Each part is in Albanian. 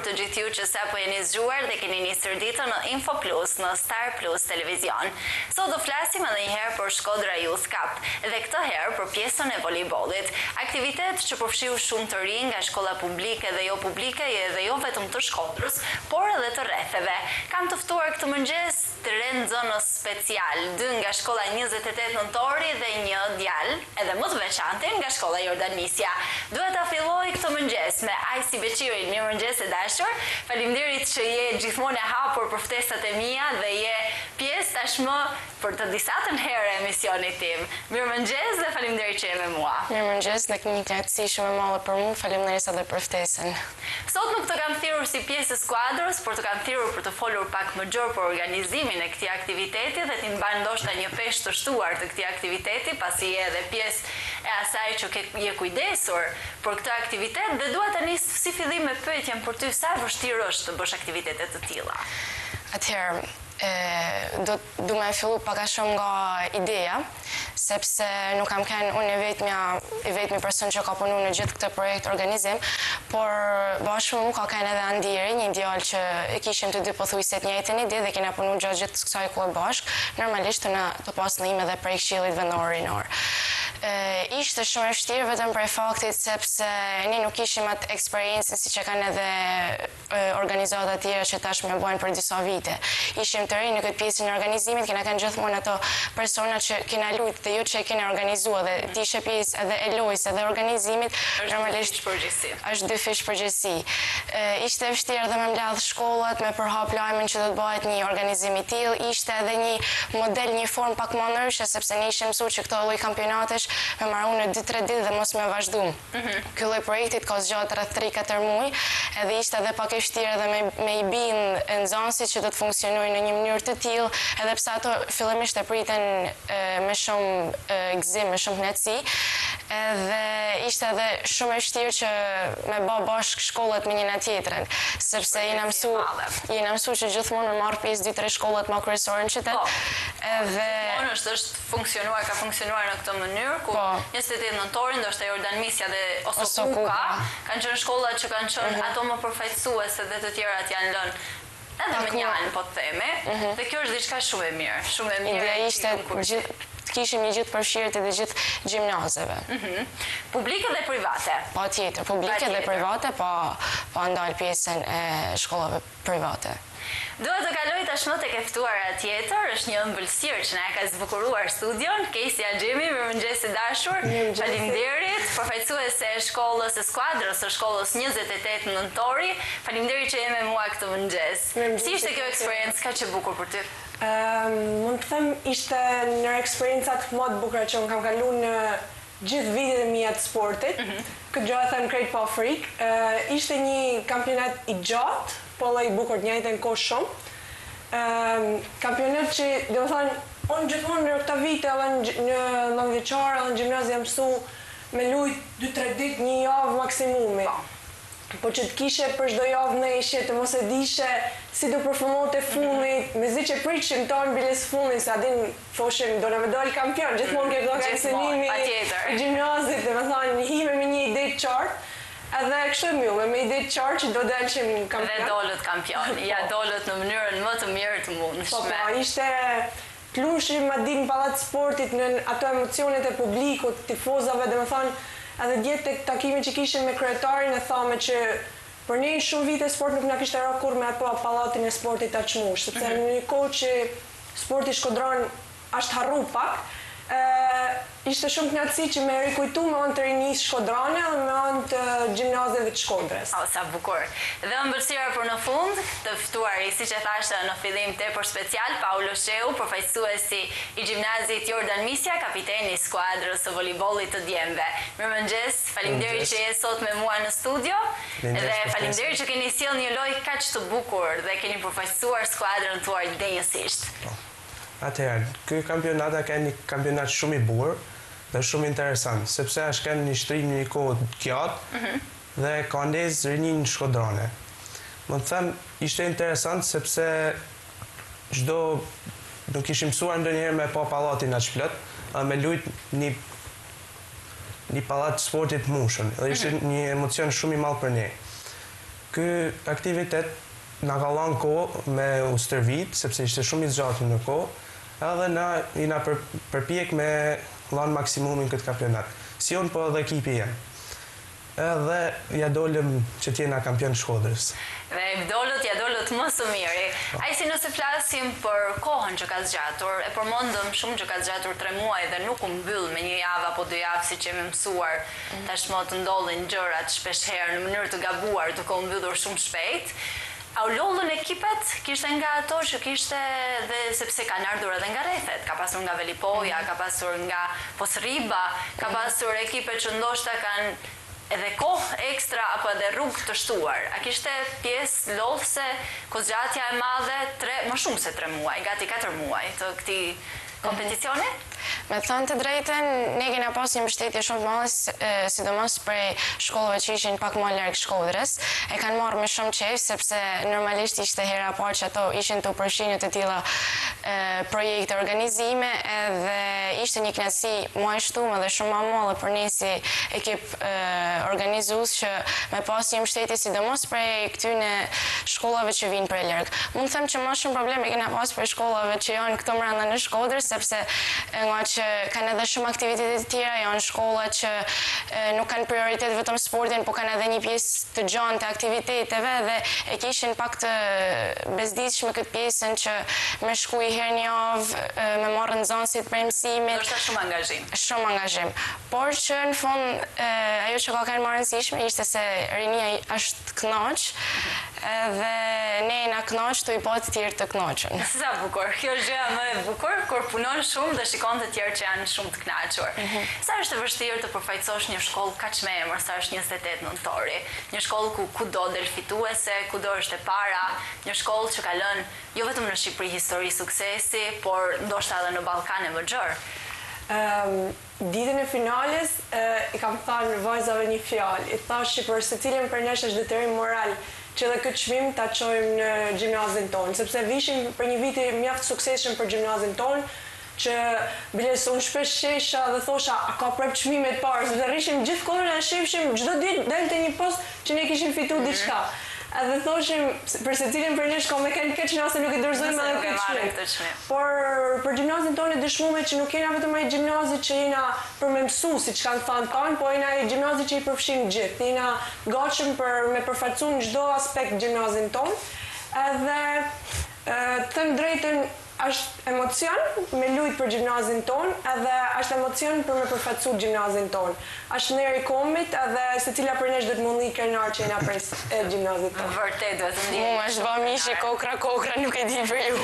të gjithë ju që sapo jeni zgjuar dhe keni nisur ditën në Info Plus në Star Plus Televizion. Sot do flasim edhe një herë për Shkodra Youth Cup dhe këtë herë për pjesën e voleybollit. Aktivitet që përfshiu shumë të rinj nga shkolla publike dhe jo publike dhe jo vetëm të Shkodrës, por edhe të rretheve. Kam të ftuar këtë mëngjes të rënë zonës special, 2 nga shkolla 28 Nëntori dhe një djalë, edhe më të veçantë nga shkolla Jordan Nisja. Duhet ta filloj këtë mëngjes me Ajsi Beqirin. Mirëmëngjes e dashur. Faleminderit që je gjithmonë e hapur për ftesat e mia dhe je pjesë tashmë për të disatën herë e emisionit tim. Mirëmëngjes dhe faleminderit që je me mua. Mirëmëngjes, dhe një kënaqësi shumë e madhe për mua. Faleminderit edhe për ftesën. Sot nuk të kam thirrur si pjesë e skuadrës, por të kam thirrur për të folur pak më gjerë për organizimin e këtij aktiviteti dhe t'i mban ndoshta një peshë të shtuar të këtij aktiviteti, pasi je edhe pjesë e asaj që je kujdesur për këtë aktivitet dhe dua ta nis si fillim me pyetjen për ty, sa e vështirë është të bësh aktivitete të tilla? Atëherë, du me fillu pak a shumë nga ideja, sepse nuk kam kënë unë e vetëmi person që ka punu në gjithë këtë projekt organizim, por bashkë mu ka kënë edhe Andiri, një djallë që kishim të dy pothuajse të njëjtën ide dhe kena punu gjithë kësaj kohë bashkë, normalisht të pas në ime dhe prej këshillit vendor rinor. Ishte shumë e vështirë vetëm për faktit sepse ne nuk kishim atë eksperiencën si që kanë edhe organizata tjera që tash me bojnë për disa vite. Ishim të rinj në këtë pjesën e organizimit, kena kanë gjithmonë ato persona që kena luajtur dhe jo që e kena organizuar dhe ti ishe pjesë edhe e lojës edhe organizimit, normalisht është dy fish përgjegjësi. Ishte e vështirë edhe me mbledh shkollat, me përhap lajmin që do të bëhet një organizim i tillë, ishte edhe një model, një formë pak më ndryshe sepse ne ishim mësuar që këto lloj kampionatesh me marrë në 2-3 ditë dhe mos me vazhdu. Ky lloj projektit ka zgjatë rreth 3-4 muaj, edhe ishte edhe pak e vështirë edhe me i bind nxënësit që do të funksionojnë në një mënyrë të tillë, edhe pse ato fillimisht e priten me shumë gëzim, me shumë knatësi, edhe ishte edhe shumë e vështirë që me bë bashkë shkollat me njëna tjetrën, sepse jena mësuar që gjithmonë me marr pjesë 2-3 shkollat më kryesore në qytet. Edhe ka funksionuar në këtë mënyrë ku 28 Nëntori, ndoshta Jordan Nisja dhe Osokuka kanë qenë shkolla që kanë qenë ato më përfaqësuese dhe të tjerat janë lënë edhe me një anë, po të themi, dhe kjo është diçka shumë e mirë, shumë e mirë. Ideja ishte kishim një gjithë përfshirje të gjithë gjimnazeve. Publike dhe private? Po tjetër, publike dhe private, po ndalë pjesën e shkollave private. Dua të kaloj tashmë tek e ftuara tjetër, është një ëmbëlsirë që na ka zbukuruar studion, Casey Axhemi, mirëmëngjes i dashur. Faleminderit, përfaqësuese e shkollës së skuadrës së shkollës 28 Nëntori. Faleminderit që je me mua këtë mëngjes. Si ishte kjo eksperiencë kaq e bukur për ty? Mund të them ishte një eksperjencat më të bukura që unë kam kaluar në gjithë vitet e mia të sportit. Këtë gjë e them krejt pa frikë. Ishte një kampionat i gjatë, po dhe i bukur të njëjtën kohë shumë. Kampionat që, dhe më thënë, unë gjithmonë në këta vite edhe në nëndvjeqare edhe në gjimnaz jam mësu me lujt 2-3 ditë, një javë maksimumi. Po që të kishe për çdo javë në ishe, të mos e dishe si do përformohet e fundit, me zi që pritshim tonë biles fundit, se adin thoshim do në me dojnë kampion, gjithmonë ke do ka eksenimi i gjimnazit, dhe më thënë, hime me një ide të qartë. Edhe kështu e mjullë, me ide të qartë që do delqim kampion. Dhe dollët kampion, ja dollët në mënyrën më të mirë të mundshme. Po, ishte të lushim ma din pallat sportit në ato emocionet e publikut, tifozave, dhe më thonë, edhe djetë të takimi që kishim me kryetarin e thame që për një shumë vite sport nuk na kishte ra kur me ato pallatin e sportit ta çmush, sepse në një kohë që sporti shkodran është harru pak, ishte shumë knatësi që me rikujtu me anë të rinisë Shkodrane dhe me anë të gjimnazeve të Shkodrës. Sa bukur. Dhe ëmbëlsira për në fund, të ftuari, siç e thashë në fillim tepër special, Paulo Sheu, përfaqësuesi i gjimnazit Jordan Nisja, kapiteni i skuadrës së voleybollit të djemve. Mirëmëngjes, faleminderit që je sot me mua në studio dhe faleminderit që keni sjellë një lojë kaq të bukur dhe keni përfaqësuar skuadrën tuaj denjësisht. Atëherë, ky kampionat ka një kampionat shumë i bukur dhe shumë interesant, sepse është kanë një shtrim një kohë të gjatë dhe ka ndezë rinin shkodrane. Më të them, ishte interesant sepse nuk ishim mësuar ndonjëherë me pa pallatin aq plot, dhe me lujt një pallat sportit mushën, dhe ishte një emocion shumë i madh për ne. Ky aktivitet na ka dhënë kohë me u stërvit, sepse ishte shumë i zgjatur në kohë, edhe na jena përpjek me dhënë maksimumin këtë kampionat. Si unë, po edhe ekipi jem. Edhe ja dolëm që t'jena kampion Shkodrës. Dhe ja dolët më së miri. Si nëse flasim për kohën që ka zgjatur, e përmendëm shumë që ka zgjatur 3 muaj dhe nuk u mbyll me 1 javë apo 2 javë siç jemi mësuar. Tashmë të ndodhin gjërat shpeshherë në mënyrë të gabuar, duke u mbyllur shumë shpejt. A u lodhën ekipet? Kishte nga ato që kishte dhe sepse kanë ardhur edhe nga rrethet. Ka pasur nga Velipoja, ka pasur nga Posriba, ka pasur ekipe që ndoshta kanë edhe kohë ekstra apo edhe rrugë të shtuar. A kishte pjesë lodhëse kozgjatja e madhe më shumë se 3 muaj, gati 4 muaj të këtij kompeticioni? Me thënë të drejten, ne kena pas një mbështetje shumë të madhe, sidomos prej shkollave që ishin pak më larg Shkodrës. E kanë marrë me shumë qejf, sepse normalisht ishte hera e parë që ato ishin të përfshirë të tilla projekte organizime, edhe ishte një kënaqësi më e shtuar dhe shumë më e madhe për ne si ekip organizues që me pas një mbështetje sidomos prej këtyre shkollave që vinë prej larg. Mund të them që më shumë probleme kena pas për shkollave që janë këto brenda në Shkodër, sepse nga që kanë edhe shumë aktivitete të tjera, janë shkolla që nuk kanë prioritet vetëm sportin, po kanë edhe një pjesë të gjatë të aktiviteteve dhe e kishin pak të bezdisshme këtë pjesën që me shku 1 herë në javë, me marrë nxënësit për mësimin. Është shumë angazhim. Shumë angazhim. Por që në fund ajo që ka qenë më rëndësishme ishte se rinia është kënaq, dhe ne na kënaq të i pa të tjerë të kënaqur. Sa bukur. Kjo është gjëja më e bukur kur punon shumë dhe shikon të tjerë që janë shumë të kënaqur. Sa është e vështirë të përfaqësosh një shkollë kaq me emër, sa është 28 nëntori. Një shkollë ku kudo del fituese, kudo është e para, një shkollë që ka lënë jo vetëm në Shqipëri histori suksesi, por ndoshta edhe në Ballkane më gjerë. Ditën e finales i kam thënë vajzave një fjalë. I thash që për secilin për nesh është detyrim moral që dhe këtë çmim ta çojmë në gjimnazin tonë, sepse vishim për një vit mjaft suksesshëm për gjimnazin tonë, që biles unë shpesh shesha dhe thosha a ka prap çmimet parë, sepse rrishim gjithë kohën e shifshim, çdo ditë delte një post që ne kishim fituar diçka. Edhe thoshim për secilin për nesh ka me keq nëse nuk i dorëzojmë edhe këtë çmim. Por për gjimnazin tonë dëshmuame që nuk jena vetëm ai gjimnazi që jena për me mësu, siç kanë thënë kanë, po jena ai gjimnazi që i përfshin gjithë. Jena gatshëm për me përfaqësuar në çdo aspekt gjimnazin tonë. Edhe të them drejtën, është emocion me lujt për gjimnazin tonë, edhe është emocion për me përfaqësuar gjimnazin tonë. Është neri komit edhe secila për nesh do të mundi krenar që jena pres e gjimnazit tonë. Vërtet duhet të ndjeni. Mu është ba mishi kokra nuk e di për ju.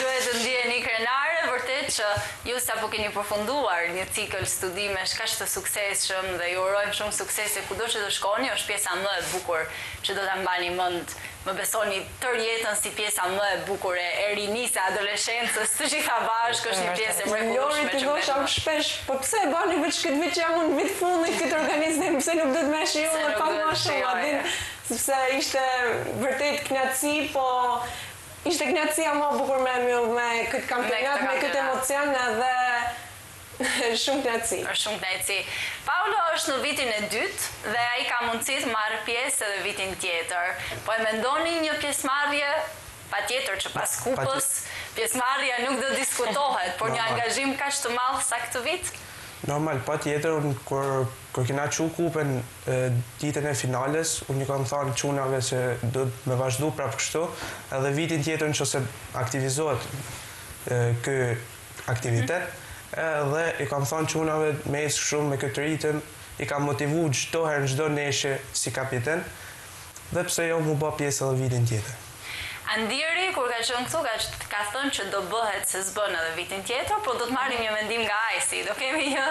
Duhet të ndjeni krenare, vërtet që ju sapo keni përfunduar një cikël studimesh kaq të suksesshëm dhe ju urojmë shumë suksese kudo që të shkoni, është pjesa më e bukur që do ta mbani mend. Më besoni tërë jetën si pjesa më e bukur e rinisë, adoleshencës, të gjitha bashkë është një pjesë e mrekullueshme. Lori të thosha shpesh, po pse e bani veç këtë vit që jam unë vit fundit këtë organizim, pse nuk do të më shijoj edhe pak më shumë, sepse ishte vërtet kënaqësi, po ishte kënaqësia më e bukur me këtë kampionat, me këtë emocion edhe shumë kënaqësi. Është shumë kënaqësi. Paulo është në vitin e dytë dhe ai ka mundësi të marrë pjesë edhe vitin tjetër. Po e mendoni një pjesëmarrje patjetër që pas kupës, pjesëmarrja nuk do diskutohet, por një angazhim kaq të madh sa këtë vit? Normal, patjetër, kur kena çu kupën ditën e finales, unë i kam thënë çunave se do të me vazhdu prapë kështu, edhe vitin tjetër nëse aktivizohet ky aktivitet, edhe i kam thënë çunave me ecë shumë me këtë ritëm, i kam motivu çdo herë, çdo neshe si kapiten, dhe pse jo mu bë pjesë edhe vitin tjetër. Andieri, kur ka qenë këtu, ka thënë që do bëhet se s'bën edhe vitin tjetër, por do të marrim një mendim nga Ajsi. Do kemi një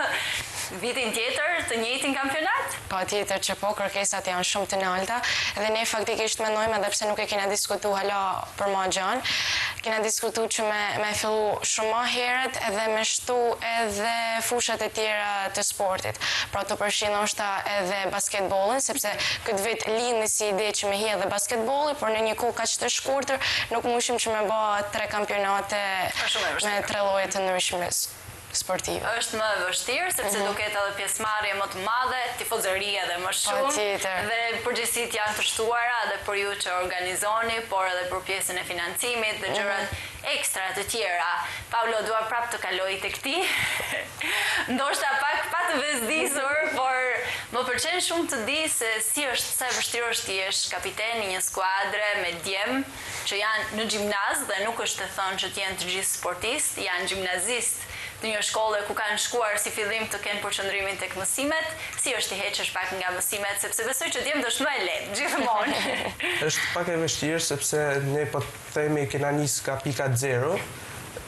vitin tjetër të njëjtin kampionat? Patjetër që po, kërkesat janë shumë të larta dhe ne faktikisht mendojmë edhe pse nuk e kena diskutuar hala për më gjanë. Kena diskutuar që me fillu shumë më herët edhe me shtu edhe fushat e tjera të sportit. Pra të përfshin ndoshta edhe basketbollin, sepse këtë vit lindi si ide që me hi edhe basketbolli, por në një kohë kaq të shkurtër nuk mushim që me bë 3 kampionate me 3 lloje të ndryshme. sportive. Është më e vështirë, sepse duket edhe pjesëmarrje më të madhe, tifozëria edhe më shumë, dhe përgjegjësitë janë të shtuara edhe për ju që organizoni, por edhe për pjesën e financimit dhe gjërat ekstra të tjera. Paulo, dua prapë të kaloj tek ti. Ndoshta pak pa të vezdisur, por më pëlqen shumë të di se sa e vështirë është të jesh kapiten i një skuadre me djem që janë në gjimnaz dhe nuk është të thonë që të jenë të gjithë sportistë, janë gjimnazistë të një shkolle ku kanë shkuar si fillim të kenë përqendrimin tek mësimet, si është i heqësh pak nga mësimet, sepse besoj që djemt është më e lehtë gjithmonë. Është pak e vështirë sepse ne po themi kena nis nga pika 0,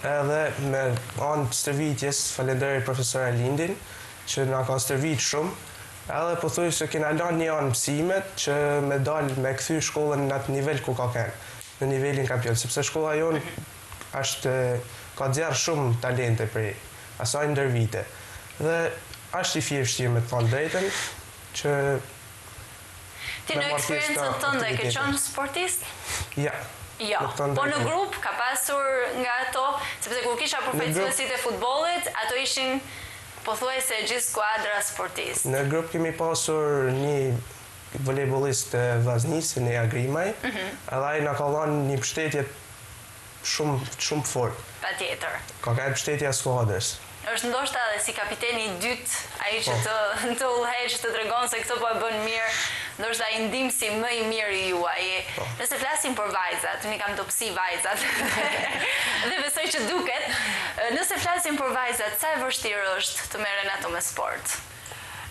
edhe me anë të stërvitjes, falenderoj profesor Alindin që na ka stërvit shumë, edhe po thuaj se kena lënë një anë mësimet që me dalë me kthy shkollën në atë nivel ku ka kenë, në nivelin kampion, sepse shkolla jonë ka zjarë shumë talente prej asaj ndër vite. Dhe është i vështirë me të thonë drejtën që ti në eksperiencën tënde ke qenë sportist? Ja. Jo, po në grup ka pasur nga ato, sepse kur kisha përfaqësuesit e futbollit, ato ishin pothuajse gjithë skuadra sportist. Në grup kemi pasur një volejbolist vllaznisë, Nea Grimaj, edhe ai na ka dhënë një mbështetje shumë fort. Patjetër. Ka qenë mbështetja e skuadrës. Është ndoshta edhe si kapiteni i dytë, ai që të udhëheq, të tregon se këto po e bën mirë, ndoshta ai ndihmësi më i mirë i juaj. Nëse flasim për vajzat, unë kam topsi vajzat. Dhe besoj që duket, nëse flasim për vajzat, sa e vështirë është të merren ato me sport?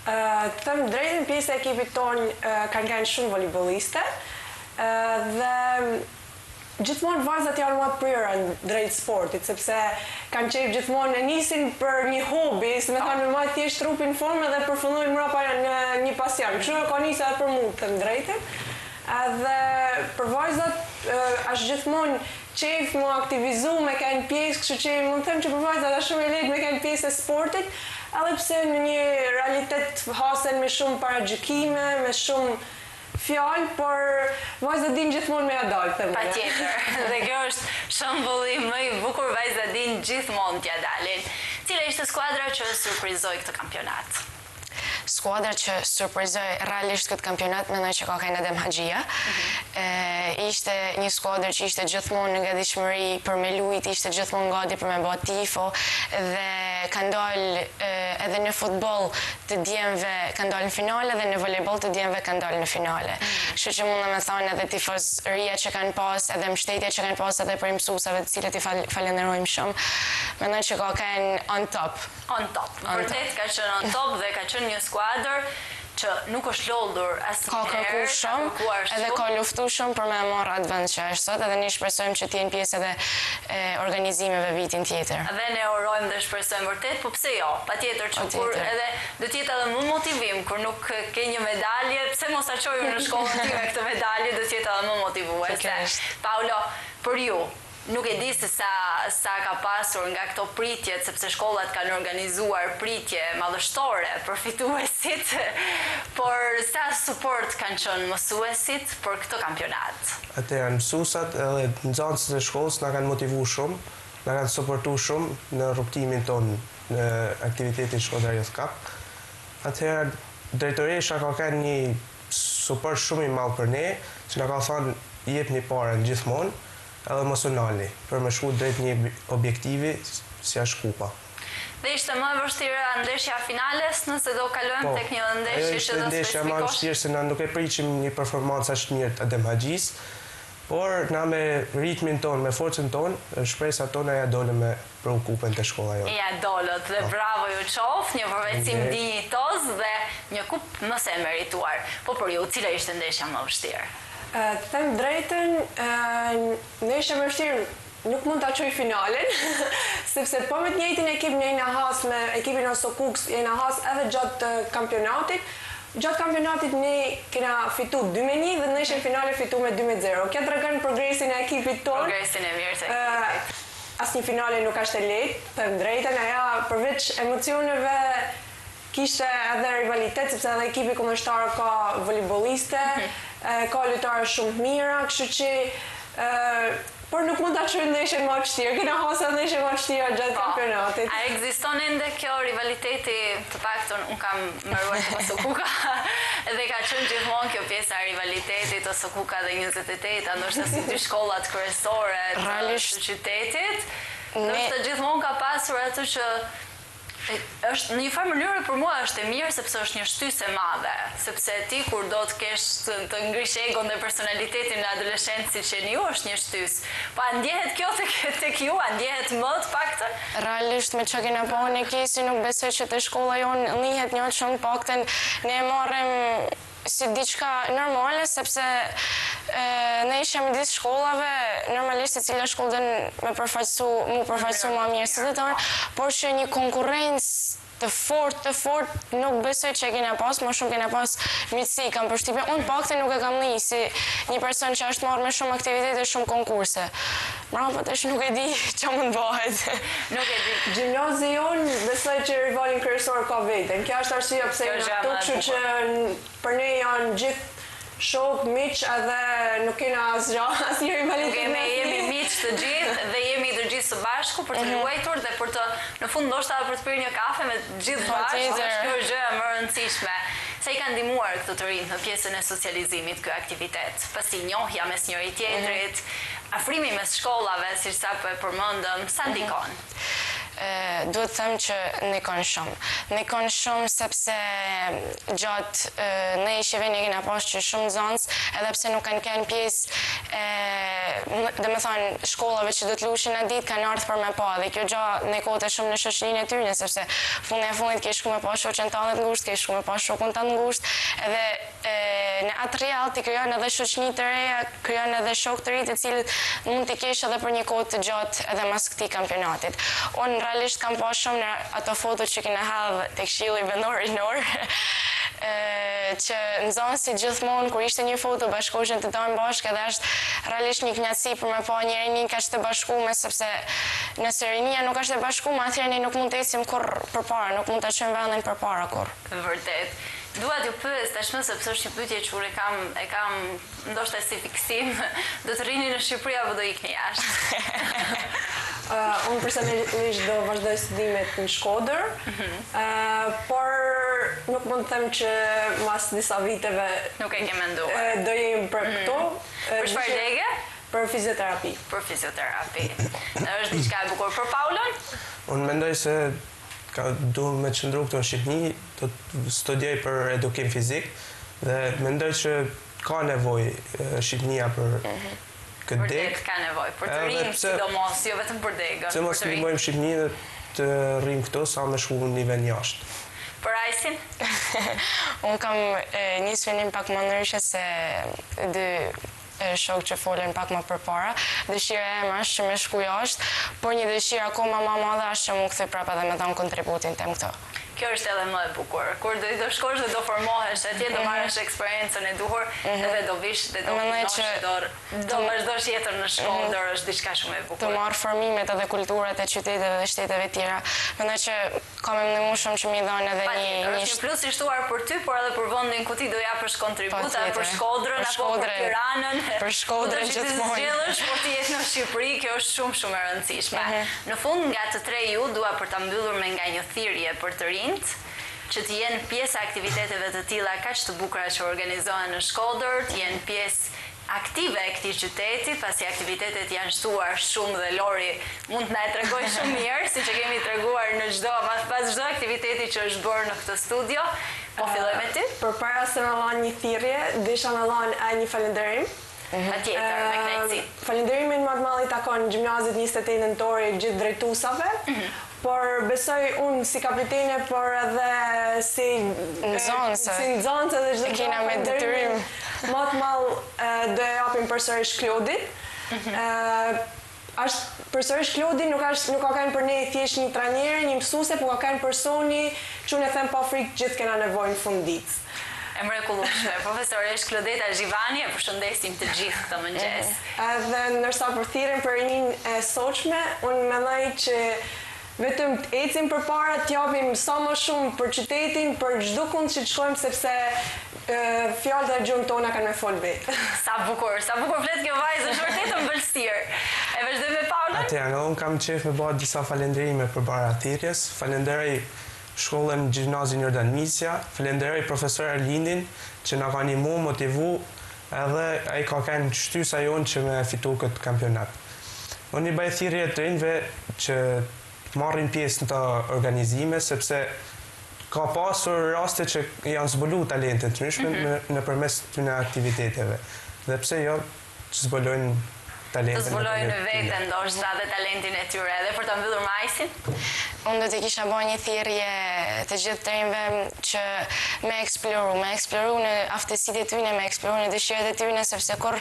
Të them drejtën, pjesë e ekipit tonë kanë qenë shumë volejboliste dhe gjithmonë vajzat janë më të prirura drejt sportit, sepse kanë qejf gjithmonë e nisin për një hobi, se me thonë me majtë thjesht trupin në formë dhe përfundojnë mbrapa në një pasion. Kështu ka nisë edhe për mua të them drejtën. Edhe për vajzat është gjithmonë qejf më aktivizu, me kanë pjesë, kështu që mund të them që për vajzat është shumë e lehtë me kanë pjesë e sportit, edhe pse në një realitet hasen me shumë paragjykime, me shumë fjalë, por vajzat din gjithmonë me ja dalë, them. Patjetër. Dhe kjo është shembulli më i bukur, vajzat din gjithmonë t'ja dalin. Cila ishte skuadra që surprizoi këtë kampionat? Skuadra që surprizoi realisht këtë kampionat mendoj që ka qenë Adem Haxhia. Ishte një skuadër që ishte gjithmonë në gatishmëri për me lujt, ishte gjithmonë gati për me bë tifo dhe kanë dalë edhe në futboll të djemve kanë dalë në finale dhe në volejboll të djemve kanë dalë në finale. Kështu që mund me thonë edhe tifozëria që kanë pas, edhe mbështetja që kanë pas edhe për mësuesave të cilët i falenderojmë shumë. Mendoj që ka qenë on top. On top. Vërtet ka qenë on top dhe ka qenë një skuadër që nuk është lodhur asnjëherë. Ka kërkuar shumë, edhe ka luftuar shumë për me marrë atë vend që është sot, edhe ne shpresojmë që të jenë pjesë edhe organizimeve vitin tjetër. Dhe ne urojmë dhe shpresojmë vërtet, po pse jo? Patjetër që kur edhe do të jetë edhe më motivim kur nuk ke një medalje, pse mos ta çojë në shkollën time këtë medalje, do të jetë edhe më motivuese. Paulo, për ju, nuk e di se sa ka pasur nga këto pritjet, sepse shkollat kanë organizuar pritje madhështore për fituesit, por sa suport kanë qenë mësuesit për këtë kampionat? Atëherë mësuesat edhe nxënësit e shkollës na kanë motivuar shumë, na kanë suportuar shumë në rrugtimin tonë në aktivitetin Shkodra Youth Cup. Atëherë drejtoresha ka kanë një suport shumë i madh për ne, që na ka thënë jepni parën gjithmonë, edhe emocionali, për me shku drejt një objektivi si është kupa. Dhe ishte më vështirë ndeshja finales, nëse do kalojmë tek një ndeshje që do specifikosh? Ishte ndeshja më vështirë se na nuk e priqim një performancë aq mirë të Adem Haxhis, por na me ritmin tonë, me forcën tonë, shpresat tona ja dolën me për kupën të shkolla jote. Ja dolët dhe bravo ju qof, një përvecim dinjitoz dhe një kupë mëse e merituar. Po për ju, cila ishte ndeshja më vështirë? Të them drejtën, ndeshja më vështirë nuk mund ta çoj finalen, sepse po me të njëjtin ekip ne jena has me ekipin Osokuks, jena has edhe gjatë kampionatit. Gjatë kampionatit ne kena fitu 2-1 dhe në ndeshjen finale fitu me 2-0. Kjo tregon progresin e ekipit tonë. Progresin e mirë të ekipit. Asnjë finale nuk është e lehtë, të them drejtën, ajo përveç emocioneve kishte edhe rivalitet, sepse edhe ekipi kundërshtar ka volejboliste, ka lojtarë shumë të mira, kështu që Por nuk mund ta çojmë ndeshjen më vështirë. Kena hasa ndeshje më vështira gjatë kampionatit. A ekziston ende kjo rivaliteti, të paktën unë kam mëruar të Sokuka dhe ka qenë gjithmonë kjo pjesa e rivalitetit të Sokuka dhe 28, ndoshta si dy shkollat kryesore të qytetit. Ndoshta gjithmonë ka pasur atë që është në një farë mënyrë për mua është e mirë sepse është një shtysë e madhe, sepse ti kur do të kesh të ngrish egon dhe personalitetin në adoleshencë siç jeni ju është një shtysë. Po a ndjehet kjo tek ju, a ndjehet më të paktën? Realisht me çka kena pa në kesi nuk besoj që te shkolla jonë njihet një shumë paktën ne e marrim si diçka normale sepse ne ishim midis shkollave, normalisht e cila shkollë dën mu përfaqësu më mirë se tonë, por që një konkurrencë të fort, nuk besoj që e kena pas, më shumë kena pas miqësi, kam përshtypjen. Unë paktën nuk e kam një si një person që është marrë me shumë aktivitete, shumë konkurse. Mbrapa tash nuk e di ç'a mund bëhet. Nuk e di. Gjimnazi jonë besoj që rivalin kryesor ka veten. Kjo është arsyeja pse jemi këtu, kështu që për ne janë gjithë shok, miq, edhe nuk kena asnjë rivalitet. Jemi miq të gjithë dhe jemi të gjithë së bashku për të luajtur dhe për të në fund ndoshta për të pirë një kafe me të gjithë bashkë. Kjo është gjëja më e rëndësishme. Sa i ka ndihmuar këtë të rinj në pjesën e socializimit ky aktivitet? Pasi njohja mes njëri tjetrit, afrimi mes shkollave, siç sapo e përmendëm, sa ndikon? Duhet them që ndikon shumë. Ndikon shumë sepse gjatë ne i sheveni kena pas që shumë nxënës, edhe pse nuk kanë qenë pjesë dhe me thonë shkollave që do të lushin në ditë kanë ardhur për me pa dhe kjo gjë ndikohet shumë në shoqërinë e tyre sepse fundit ke shku me pa shoqën tënde të ngushtë, ke shku me pa shokun tënd të ngushtë, edhe në atë reality krijon edhe shoqëni të reja, krijon edhe shok të rinj të cilët mund t'i kesh edhe për një kohë të gjatë edhe mas këtij kampionatit. Unë realisht kam pa shumë në ato foto që kena hedhë tek Këshilli Vendor Rinor, që nxënësit gjithmonë kur ishte një foto bashkoheshin të dojnë bashkë edhe është realisht një kënaqësi për me pa një rini kaq të bashkuar sepse nëse rinia nuk është e bashkuar, atëherë ne nuk mund të ecim kurrë përpara, nuk mund ta çojmë vendin përpara kurrë. Vërtet. Dua t'ju pyes tashmë sepse është një pyetje që e kam ndoshta si fiksim, do të rrini në Shqipëri apo do ikni jashtë? Unë personalisht do vazhdoj studimet në Shkodër, por nuk mund të them që mas disa viteve nuk e ke menduar. Do jem për këto. Për çfarë lege? Për fizioterapi. Për fizioterapi. Është diçka e bukur për Paulon? Unë mendoj se duhet me qëndru këtu në Shqipëni, do të studioj për edukim fizik dhe mendoj që ka nevojë Shqipënia për këtë degë. Vërtet ka nevojë për të rinj sidomos, jo vetëm për degën. Se mos ndihmojmë Shqipëninë të rrim këtu sa me shku në nivel jashtë. Për Ajsin? Unë kam një sfinim pak më ndryshe se dy shok që folën pak më përpara. Dëshira eme është që me shku jashtë, por një dëshirë akoma më madhe është që mu kthy prapa dhe me dhënë kontributin tem këto. Kjo është edhe më e bukur. Kur do shkosh dhe do formohesh atje, do marrësh eksperiencën e duhur edhe do vish dhe do vazhdosh jetën në Shkodër, është diçka shumë e bukur. Të marr formimet edhe kulturat e qyteteve dhe shteteve tjera. Mendoj që ka më ndihmuar shumë që më dhënë edhe një është plus i shtuar për ty, por edhe për vendin ku ti do japësh kontribut, për Shkodrën apo për Tiranën. Për Shkodrën gjithmonë. Zgjedhësh por ti jesh në Shqipëri, kjo është shumë e rëndësishme. Në fund nga të tre ju dua për ta mbyllur me nga një thirrje për të rinjt që të jenë pjesë aktiviteteve të tilla kaq të bukura që organizohen në Shkodër, të jenë pjesë aktive e këtij qyteti, pasi aktivitetet janë shtuar shumë dhe Lori mund të na e tregojë shumë mirë, siç e kemi treguar në pas çdo aktiviteti që është bërë në këtë studio. Po filloj me ty. Përpara se me lanë një thirrje, desha me lanë një falënderim. Patjetër, me kënaqësi. Falënderimin më të madh i takon Gjimnazit 28 Nëntori gjithë drejtuesave. Por besoj unë si kapitene, por edhe si nxënëse dhe çdo kena me detyrim. Më të madh do e japim përsërish Klodit. Përsërish Klodi nuk ka kanë për ne thjesht një trajner, një mësuese, por ka kanë personi që unë e them pa frikë gjithë kena nevojë në fundit. E mrekullueshme. Profesoresh Klodeta Zhivani, e përshëndesim të gjithë këtë mëngjes. Edhe ndërsa për thirrjen për rinjin e sotshme, unë mendoj që vetëm të ecim përpara, të japim sa më shumë për qytetin, për çdo kund që të shkojmë, sepse fjalët e gjuhën tona kanë me fol vetë. Sa bukur flet kjo vajzë, është vërtet ëmbëlsirë. E vazhdoj me Paulën? Atëherë, unë kam qef me bëhet disa falenderime përpara thirrjes. Falenderoj shkollën Gjimnazin Jordan Misja, falenderoj profesor Erlindin që na ka ndihmuar, motivu, edhe ai ka kanë shtysa jonë që me fitu këtë kampionat. Unë i bëj thirrje të rinjve që marrin pjesë në të organizime, sepse ka pasur raste që janë zbulu talentet të ndryshme nëpërmes këtyre aktiviteteve. Dhe pse jo që zbulojnë talentin. Të zbulojnë vetë ndoshta dhe talentin e tyre. Edhe për ta mbyllur Majsin? Unë do të kisha bërë një thirrje të gjithë të rinjve që me eksploru në aftësitë e tyre, me eksploru në dëshirat e tyre, sepse kur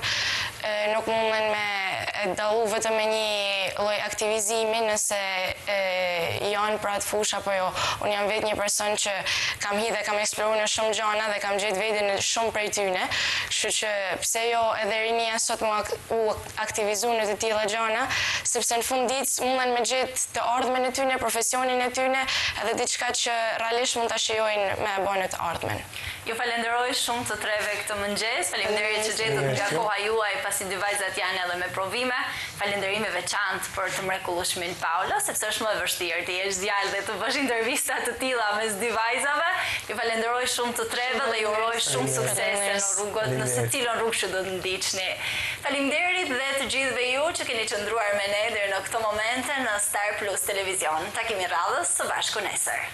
nuk munden me dallu vetëm me një lloj aktivizimi nëse janë për atë fushë apo jo. Unë jam vetë një person që kam hidhe, kam eksploruar në shumë gjëra dhe kam gjetë veten në shumë prej tyre. Kështu që pse jo edhe rinia sot u aktivizu në të tilla gjëra, sepse në fund ditës munden me gjetë të ardhmen e tyre, profesionin e tyre, edhe diçka që realisht mund ta shijojnë me bënë të ardhmen. Ju falenderoj shumë të treve këtë mëngjes. Faleminderit që gjetët nga koha juaj pasi dy vajzat janë edhe me provime. Falenderime veçantë për të mrekullueshmin Paula, sepse është më e vështirë të jesh djalë dhe të bësh intervista të tilla mes dy vajzave. Ju falenderoj shumë të treve dhe ju uroj shumë suksese në rrugët, në secilën rrugë që do të ndiqni. Faleminderit dhe të gjithëve ju që keni qëndruar me ne deri në këtë momente në Star Plus Televizion. Takimi radhës së bashku nesër.